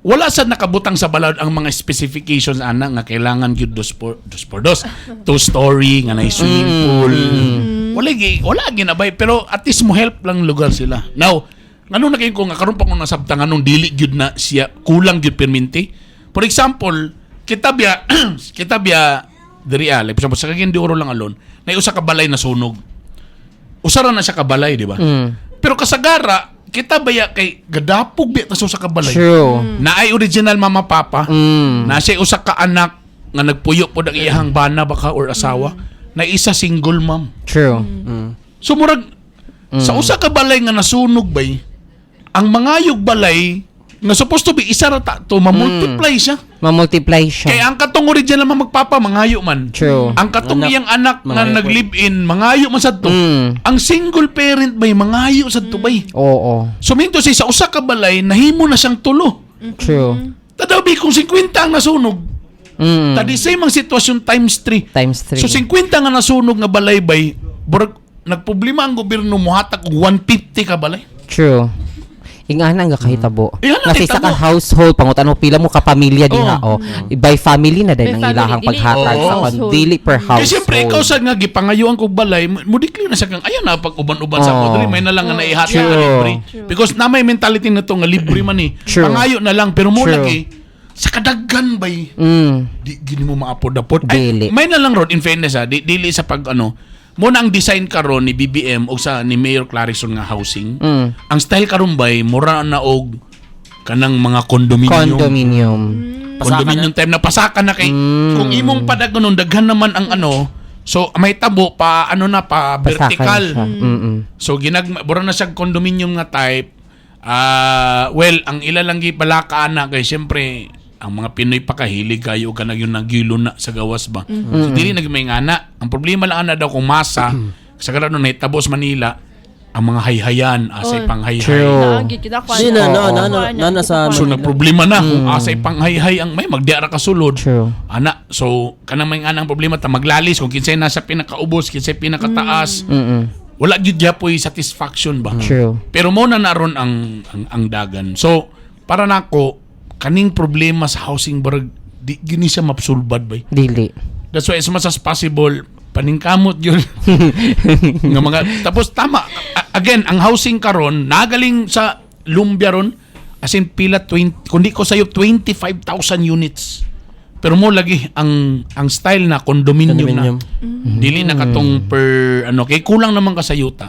wala sad nakabutang sa balad ang mga specifications ana nga kailangan gyud 2 story nga na swimming pool. Wala ginabay pero at least mo help lang lugar sila. Now, ngano na kayo ko nga karon pa ko nasabtan nganong dili gyud na siya kulang gyud perminti. For example, kita biya diri like for example sa Cagayan lang alone, na usa ka balay na sunog. Usara na siya ka balay, di ba? Pero kasagara kita baya kay gadapog biya ta sa kabalay. True. Na ay original mama papa. Na siya usa ka anak nga nagpuyo pod ang iyang bana baka or asawa. Na isa single mom. True. So murag sa usa ka balay nga nasunog bay, ang mangayog balay nga supposed to be isa ra ta to ma-multiply siya. Ma-multiply siya. Kaya ang katong original mama magpapa mangayo man. True. Ang katong iyang anak nga mangayo nag-live-in mangayo man sad to. Ang single parent bay mangayo sad to bay. Oo. So minto siya sa usa ka balay nahimo na siyang tulo. True. Tadabi kung 50 ang nasunog. Mm. Tadi same ang sitwasyon times 3. Times 3. So 50 nga nasunog nga balaybay, burag nagproblema ang gobyerno muhatag og 150 ka balay. True. Ingana nga kahitabo. Ingana Kasi sa kahitabo. ka household pangutan mo pila mo ka pamilya diha Oo. by family na din By ang family, ilahang dili paghatag per sa household. dili per Kaya household. siyempre, ikaw sad nga gipangayuan kog balay, mudikli na sa kang ayan na pag uban-uban sa Oo. kodri, may na lang nga naihatag True. nga libre. Because na may mentality na to nga libre man eh. True. Pangayo na lang pero mo True. lagi sa kadaghan bay. Di gini mo maapod-apod. Dili. May na lang road in fairness dili sa pag mo na ang design karon ni BBM o sa ni Mayor Clarison nga housing. Ang style karon bay mura na og kanang mga condominium. Condominium type na pasakan na kay kung imong padagonon daghan naman ang so may tabo pa pa vertical. So bura na siya condominium nga type. Well, ang ila lang gipalaka na kay syempre ang mga Pinoy pa kahilig kayo kanang yung nagilo na sa gawas ba. So dili nagmay ngana. Ang problema lang daw kung masa sa kadto na tabos Manila ang mga hayhayan asay panghayhay. True. Naagi kita Di na sa So nagproblema na kung asay panghayhay ang may magdiara ka sulod. True. Ana, so kanang may nga ang problema ta maglalis kung kinsay nasa pinakaubos, kinsay pinakataas. Wala gyud gyapoy satisfaction ba. True. Pero mo na naron ang dagan. So para nako kaning problema sa housing barag di gini siya mapsulbad bay. Dili. That's why as much as possible paningkamot yun nga mga tapos tama again ang housing karon nagaling sa lumbia ron as in pila 20 kundi ko sayo 25,000 units pero mo lagi ang style na condominium na dili na katong per kay kulang naman ka sa yuta.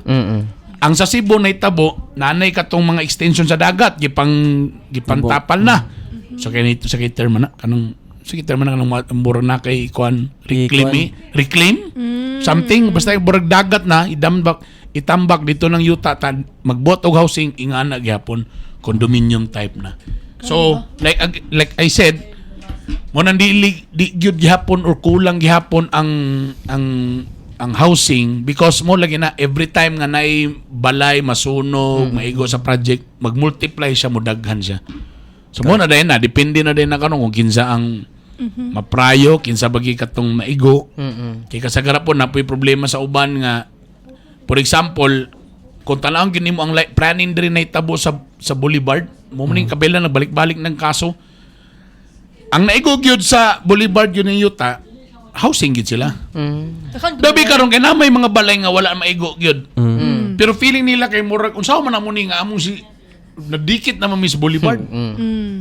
Ang sa Cebu na itabo nanay katong mga extension sa dagat gipantapal na so kay nito sa kay term na kanang sige term na kanang mura na kay kuan reclaim something basta burag dagat na itambak dito ng yuta magbot og housing ingana gyapon condominium type na so like I said mo nang di gyud gihapon or kulang gihapon ang housing because mo lagi na every time nga naay balay masunog maigo sa project magmultiply siya mo daghan siya so mo na din na depende na din na karon kung kinsa ang maprayo kinsa bagi katong maigo kay kasagara po na po'y problema sa uban nga for example kung tanawon gini mo ang planning diri na itabo sa Boulevard mo maning kabela nagbalik-balik ng kaso ang naigo gyud sa Boulevard yun ng yuta housing gyud sila dabi karon kay na may mga balay nga wala maigo gyud pero feeling nila kay murag unsa man amo ni nga among si nadikit na Miss Boulevard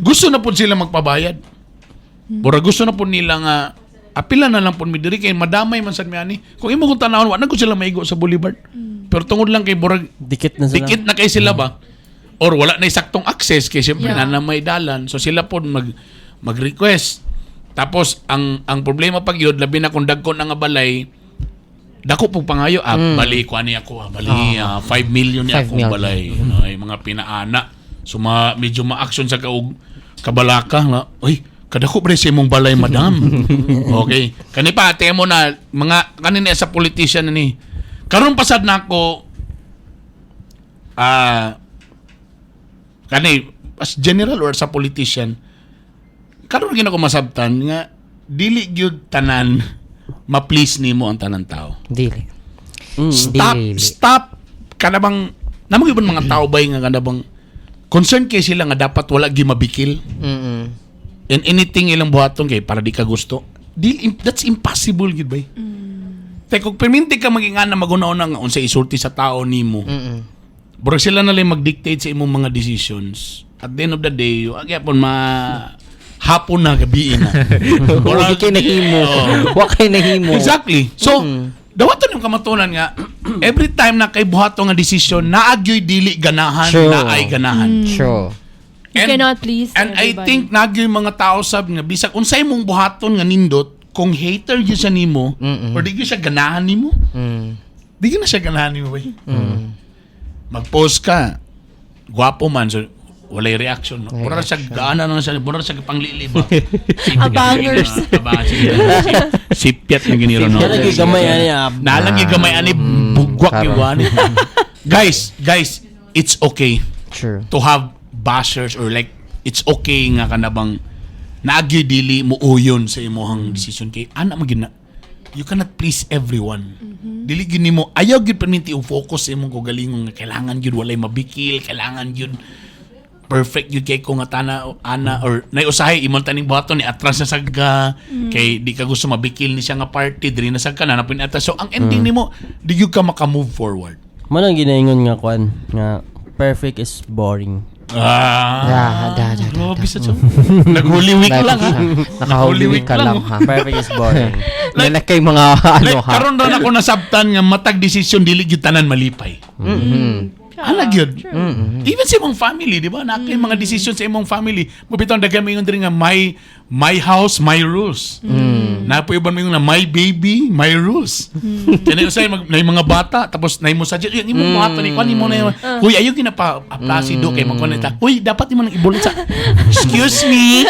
gusto na pud sila magpabayad. Bora gusto na po nila nga apila na lang po mi diri kay madamay man sad mi ani. Kung imo kung tanawon wa na ko sila maigo sa Boulevard. Pero tungod lang kay borag dikit na sila. dikit na kay sila ba or wala na saktong access kay syempre na may dalan. So sila po mag-request. Tapos ang problema pag yun labi na kung dagko na nga balay dako po pangayo bali ko ani ako bali 5 million ni 5 akong million. balay ay mga pinaana. So medyo ma-action sa kabalaka nga. Uy, kadako bre sa imong balay madam. Okay. Kani pa ate mo na mga kanina sa politician na ni. Karon pasad na ako kani as general or sa politician. Karon gina ko masabtan nga dili gyud tanan ma-please nimo ang tanan tao. Dili. Stop kanabang namang ibang mga tao bay nga kanabang concern kay sila nga dapat wala gi mabikil. And anything ilang buhaton kay para di ka gusto. That's impossible gid bay. Kung perminti ka magingana magunaon nga unsa isulti sa tao nimo. Bro sila na lang mag-dictate sa imong mga decisions. At the end of the day, agyapon hapon na gabi na. Wa kay nahimo. Wa kay nahimo. Exactly. So, dawaton yung kamatunan nga every time na kay buhaton nga decision naagyoy dili ganahan True. na ay ganahan. True. You cannot please And I everybody. think nagyoy mga tao sab nga bisag unsay mong buhaton nga nindot kung hater gyud siya nimo or di gyud siya ganahan nimo. Di gyud na siya ganahan nimo bay. Mag-post ka. Gwapo man so walay reaction. No? Mura siya gaana na siya, mura siya panglili ba. Abangers. Sipyat na giniro no. Kaya lagi gamay ani Nalang gamay ani bugwak karon. yung wani. Guys, it's okay True. to have bashers or like it's okay nga kanabang naagyo dili mo uyon sa imong decision kay ana mo gina. You cannot please everyone. Dili gyud nimo ayaw gyud perminti focus sa imong kagalingon nga kailangan gyud walay mabikil, kailangan gyud perfect yun kay kung atana ana or naiusahay imong taning baton ni atras na sagga kay di ka gusto mabikil ni siya nga party diri na sagka na napin ata so ang ending nimo di gyud ka maka-move forward. Manang ginaingon nga kwan nga perfect is boring. Grabe sa tiyo. Nag-Holy Week lang ha. Naka-Holy Week ka lang ha. Perfect is boring. Like kay mga ano ha. Karon ra ako nasabtan nga matag desisyon dili gyud tanan malipay. Ana gyud. Even sa imong family, di ba? Nakay mga decision sa imong family. Mabitaw daghan mo diri nga my house, my rules. Napo iban mo na my baby, my rules. Kaya usay na yung mga bata tapos na mo suggest yung imong bata ni kuan mo na uy ayo ginapa-aplasido kay magkoneta. Uy dapat imo nang ibulit sa excuse me.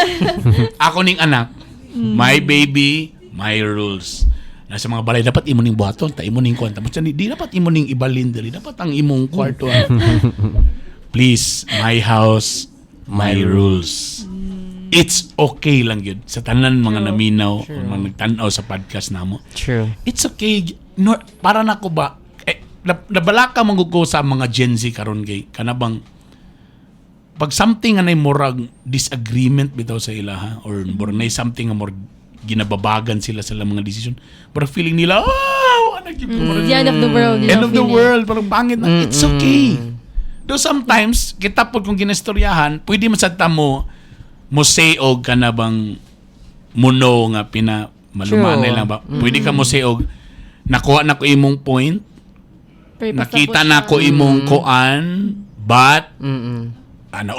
Ako ning anak, my baby, my rules. Nasa mga balay dapat imo ning buhaton, ta imo ning kuan. Tapos di dapat imo ning ibalin diri. Dapat ang imong kwarto. Please, my house, my rules. It's okay lang yun. Sa tanan mga naminaw, o mga nagtanaw sa podcast namo. True. It's okay. No, para na ko ba, nabalaka mong ko sa mga Gen Z karon kay kanabang pag something anay morag disagreement bitaw sa ilaha or more na something nga more ginababagan sila sa mga decision. Pero feeling nila, The end of the world. end of the world. Parang pangit na. It's okay. Though sometimes, kita po kung ginestoryahan, pwede masagta mo say og ka na bang muno nga malumanay lang ba? Pwede ka mo say og nakuha na ko imong point, nakita na ko imong koan, but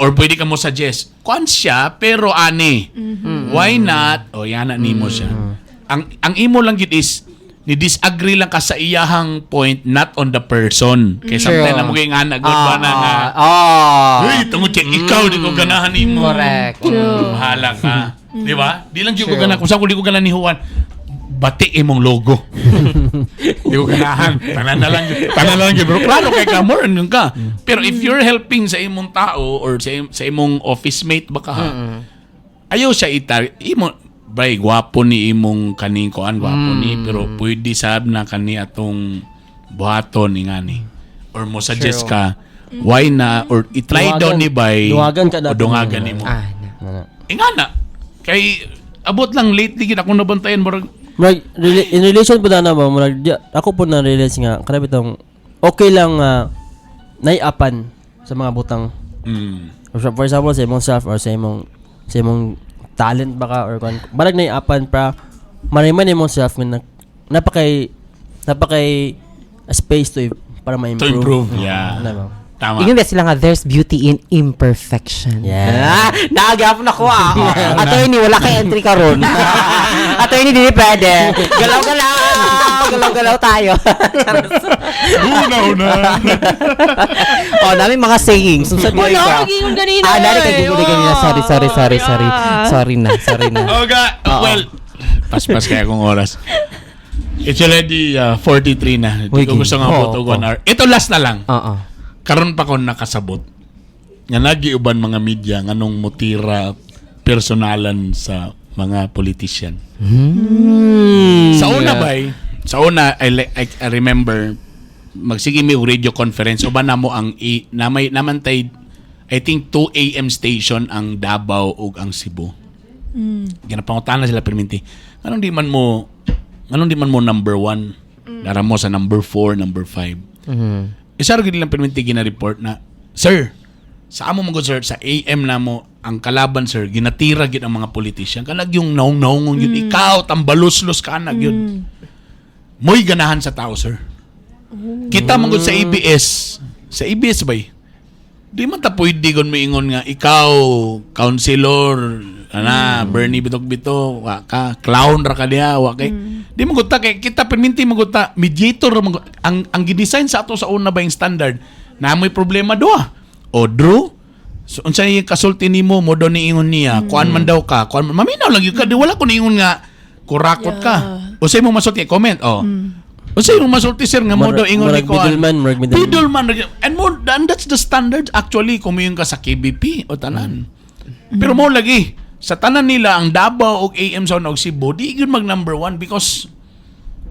or pwede ka mo suggest kuan siya pero ani why not o yana nimo siya ang imo lang gid is ni disagree lang ka sa iyahang point not on the person kay sometimes na mo kay ngana good ba na nga hey tungod kay ikaw di ko ganahan nimo Correct. bahala ka di ba di lang gyud ko ganahan kung saan ko di ko ganahan ni Juan batik imong logo di ko ganahan tanan na lang yun pero klaro kay ka more yun ka pero if you're helping sa imong tao or sa imong office mate baka ha ayaw siya imo bay gwapo ni imong kaning koan gwapo ni pero pwede sab na kani atong buhaton ni ngani or mo suggest ka why na or i-try daw ni bay Dungagan ka dapat. dungagan nimo ingana kay abot lang lately gid ako nabantayan murag In relation po na ba, ako po na-realize nga, karami itong okay lang naiapan sa mga butang. For example, sa imong self or sa imong talent baka or kung balag naiapan para mariman imong self nga napakay space para ma-improve. to improve yeah Ano ba? tama Ingin ba sila nga, there's beauty in imperfection. Yeah. Naagap na ko Attorney, wala kay entry karon. Attorney, hindi pwede. Galaw-galaw tayo. una Dami mga sayings. Wala, kagingon ganina Dali kagingon ganina. Sorry na. okay well pas kaya kong oras it's already 43 na hindi ko gusto nga abot og 1 hour ito last na lang karon pa ko nakasabot nga nagiuban mga media nganong mutira personalan sa mga politician. Sa una I remember magsige mi og radio conference uban namo ang namantay I think 2 AM station ang Davao ug ang Cebu. Ginapangutan na sila perminti. Anong di man mo number 1 dara mo sa number 4, number 5. Isa rin lang perminti gina-report na, sir, sa amo mga sir, sa AM na mo, ang kalaban sir, ginatira gid ang mga politician. Kanag yung naong-naong yun, ikaw, tambalos-los kanag yun. Mo'y ganahan sa tao, sir. Kita mong sa ABS. Sa ABS ba'y? Di man ta pwede gon moingon nga, ikaw, councilor, Bernie Bitok-Bito, ka, clown ra ka diya, kay. Di mo guta kay kita perminti mo guta mediator ang gidesign sa ato sa una ba yung standard na may problema doa. O Drew, so unsa yung kasulti nimo mo do ni ingon niya, kuan man daw ka, kuan maminaw lang gyud ka, di wala ko niingon nga kurakot ka. O say mo masulti comment, o say mo masulti sir nga mo daw ingon ni kuan. Middleman. And more than that's the standard actually kung ka sa KBP o tanan. Pero mo lagi sa tanan nila ang Davao ug AM Zone ug Cebu di gyud mag number 1 because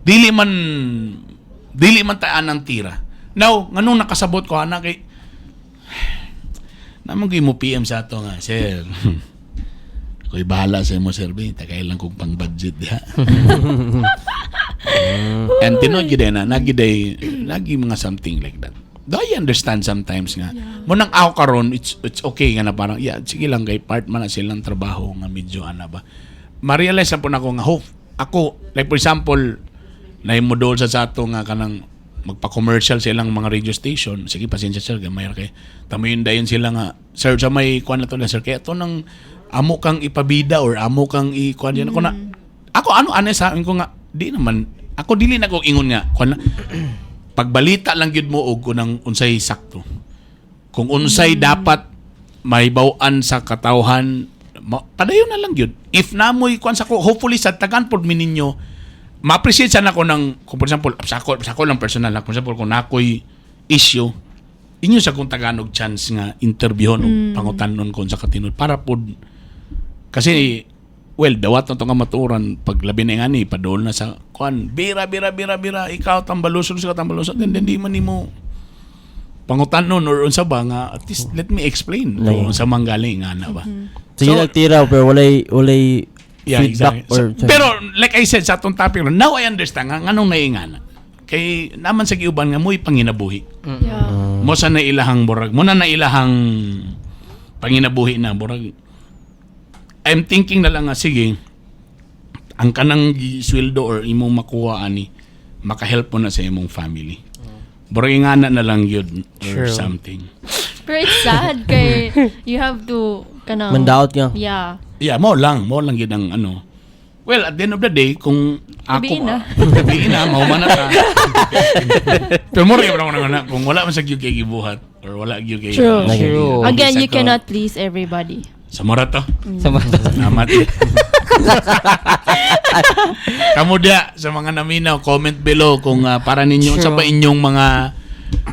dili man taan ang tira. Now, nganong nakasabot ko ana kay namang mo PM sa ato nga, sir. Ako'y bahala sa imo, sir. Takay lang kong pang-budget diha. And tinod yun na, lagi mga something like that. Do I understand sometimes nga? Munang ako karon it's okay nga na parang, yeah, sige lang kay part man na silang trabaho nga medyo ana ba. Ma-realize na po na ako nga, ako, like for example, naimodol sa ato nga kanang magpa-commercial silang mga radio station. Sige, pasensya sir, gamay kay tamayon dayon sila nga, sir, sa may kuan na to na sir, kaya to nang amo kang ipabida or amo kang ikuan yan. Ako ano sa akin ko nga, di naman, ako dili na ko ingon nga, kuan na, pagbalita lang gyud mo og kunang unsay sakto. Kung unsay dapat may bawaan sa katawhan, padayon na lang gyud. If namoy kuan sa ko, hopefully sa tagan pod mi ninyo ma-appreciate sana ko ng, kung for example, sa ako lang personal, for example, kung nakoy issue, inyo sa kung Tagalog chance nga interviewon o pangutanon ko sa katinod para po, kasi, well, dawat na ito nga maturan, pag labi na nga ni, padol na sa, kuan, bira, ikaw tambalusod, and then di man ni mo pangutanon or unsa ba nga, at least let me explain kung sa manggaling nga na ba. Sige, nagtira, pero walay feedback exactly. Pero like I said sa atong topic, now I understand nga nganong naingana. Kay naman sa giuban nga mo'y panginabuhi. Mo sa nailahang burag, mo na nailahang panginabuhi na burag. I'm thinking na lang nga sige, ang kanang sweldo or imong makuha ani makahelp mo na sa imong family. Burag ingana na lang yun or something. Pero it's sad kay you have to kanang mandaot nga. Yeah, mo lang yun ang ano. Well, at the end of the day, kung ako... Gabiin na, mahuman na ta. Pero mo rin na, kung wala man sa gyud kay gibuhat, or wala gyud kay... True. Again, you Ako, cannot please everybody. Sa mura to. Salamat. Kamu dia, sa mga naminaw, comment below kung para ninyo, sa ba inyong mga...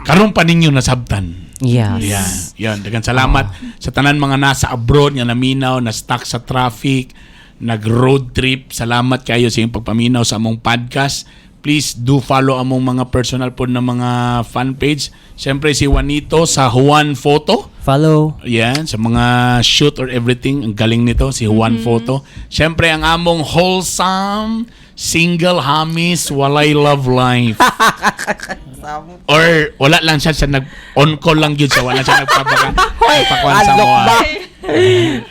Karon pa ninyo nasabtan. Yes. Yan. Dagan salamat sa tanan mga nasa abroad nga naminaw, na stuck sa traffic, nag-road trip. Salamat kayo sa inyong pagpaminaw sa among podcast. Please do follow among mga personal po na mga fan page. Siyempre si Juanito sa Juan Photo. Follow. Yan, sa mga shoot or everything. Ang galing nito, si Juan Photo. Siyempre ang among wholesome, single hamis, walay love life. Or wala lang siya nag-on call lang yun siya. Wala siya nagpapakuan sa mga.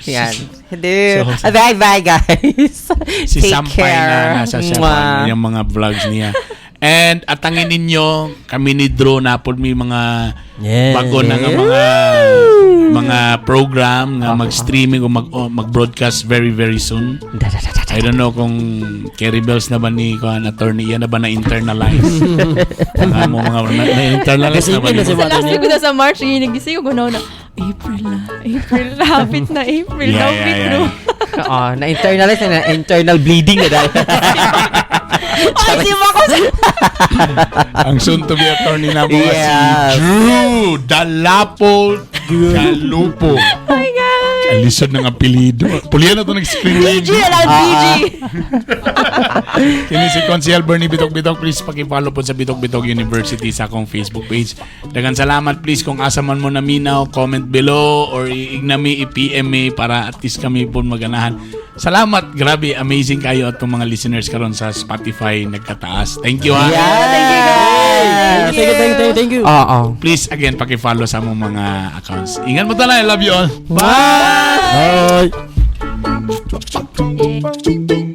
Yan. Hindi. Bye guys. Si Take Sampay care. na nasa siya yung mga vlogs niya. And atangin ninyo, kami ni Drew napod may mga bago na nga mga program nga mag-streaming o mag-broadcast very very soon. I don't know kung Kerry Bells na ba ni attorney yan na ba na-internalize? mga na-internalize na ba ni? Sa last week na sa March, nagising ko na April na. Hapit na April. Yeah. Na-internalize na internal bleeding na dahil. Ang soon to be attorney na mga si Drew Dalapo Galupo. Oh my God! Alisod ng apelido. Pulihan na ito nag-screen name. BG! Alam, BG! Kini si Consiel Bernie Bitok-Bitok. Please pakipollow po sa Bitok-Bitok University sa akong Facebook page. Dagan salamat please kung asa man mo naminaw, comment below or ignami, i-PM me para at least kami po maganahan. Salamat, grabe, amazing kayo at itong mga listeners karon sa Spotify nagkataas. Thank you ha. Thank you guys! Thank you. Please again paki-follow sa among mga accounts. Ingat mo tala, I love you all. Bye. Bye!